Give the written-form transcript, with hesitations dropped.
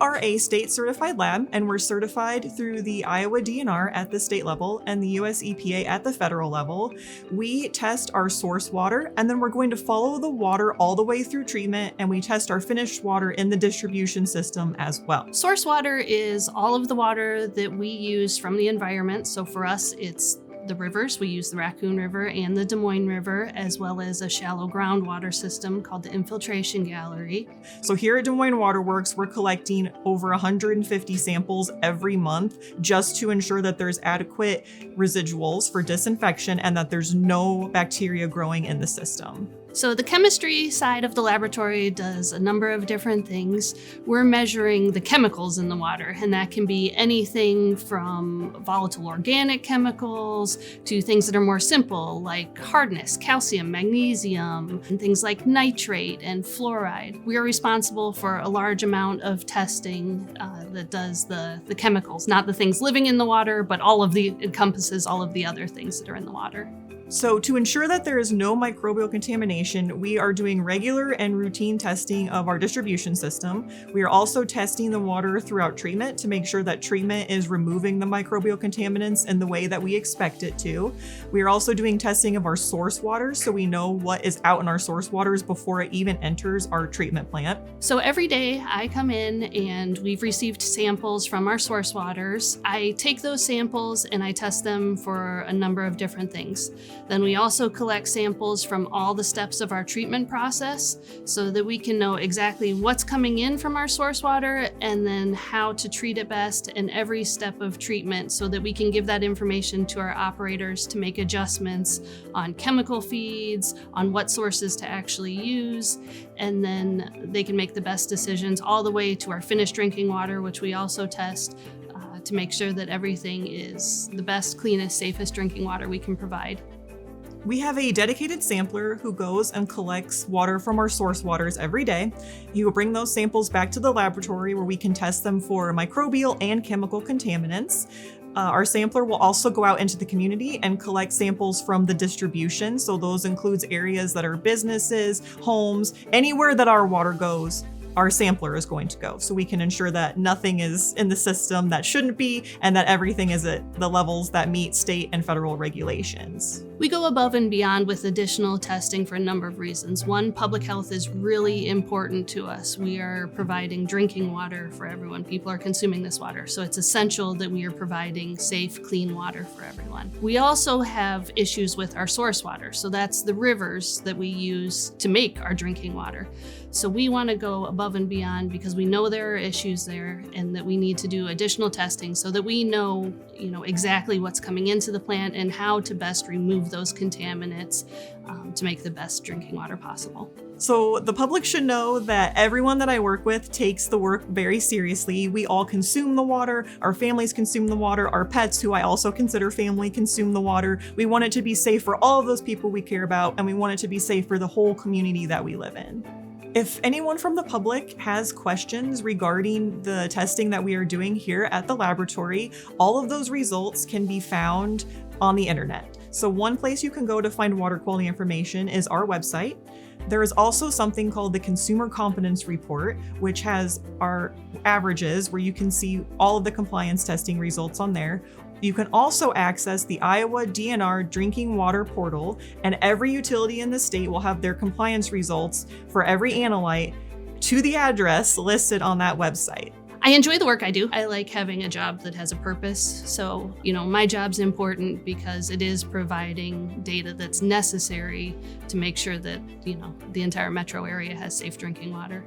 are a state certified lab, and we're certified through the Iowa DNR at the state level and the US EPA at the federal level. We test our source water, and then we're going to follow the water all the way through treatment, and we test our finished water in the distribution system as well. Source water is all of the water that we use from the environment. So for us, it's the rivers. We use the Raccoon River and the Des Moines River, as well as a shallow groundwater system called the Infiltration Gallery. So here at Des Moines Water Works, we're collecting over 150 samples every month just to ensure that there's adequate residuals for disinfection and that there's no bacteria growing in the system. So the chemistry side of the laboratory does a number of different things. We're measuring the chemicals in the water, and that can be anything from volatile organic chemicals to things that are more simple, like hardness, calcium, magnesium, and things like nitrate and fluoride. We are responsible for a large amount of testing that does the chemicals, not the things living in the water, but encompasses all of the other things that are in the water. So to ensure that there is no microbial contamination, we are doing regular and routine testing of our distribution system. We are also testing the water throughout treatment to make sure that treatment is removing the microbial contaminants in the way that we expect it to. We are also doing testing of our source water so we know what is out in our source waters before it even enters our treatment plant. So every day I come in and we've received samples from our source waters. I take those samples and I test them for a number of different things. Then we also collect samples from all the steps of our treatment process so that we can know exactly what's coming in from our source water and then how to treat it best in every step of treatment so that we can give that information to our operators to make adjustments on chemical feeds, on what sources to actually use, and then they can make the best decisions all the way to our finished drinking water, which we also test to make sure that everything is the best, cleanest, safest drinking water we can provide. We have a dedicated sampler who goes and collects water from our source waters every day. He will bring those samples back to the laboratory where we can test them for microbial and chemical contaminants. Our sampler will also go out into the community and collect samples from the distribution. So those includes areas that are businesses, homes, anywhere that our water goes. Our sampler is going to go so we can ensure that nothing is in the system that shouldn't be and that everything is at the levels that meet state and federal regulations. We go above and beyond with additional testing for a number of reasons. One, public health is really important to us. We are providing drinking water for everyone. People are consuming this water, so it's essential that we are providing safe, clean water for everyone. We also have issues with our source water, so that's the rivers that we use to make our drinking water. So we want to go above and beyond because we know there are issues there and that we need to do additional testing so that we know, exactly what's coming into the plant and how to best remove those contaminants to make the best drinking water possible. So the public should know that everyone that I work with takes the work very seriously. We all consume the water, our families consume the water, our pets, who I also consider family, consume the water. We want it to be safe for all of those people we care about, and we want it to be safe for the whole community that we live in. If anyone from the public has questions regarding the testing that we are doing here at the laboratory, all of those results can be found on the internet. So one place you can go to find water quality information is our website. There is also something called the Consumer Confidence Report, which has our averages where you can see all of the compliance testing results on there. You can also access the Iowa DNR Drinking Water Portal, and every utility in the state will have their compliance results for every analyte to the address listed on that website. I enjoy the work I do. I like having a job that has a purpose. So, my job's important because it is providing data that's necessary to make sure that, the entire metro area has safe drinking water.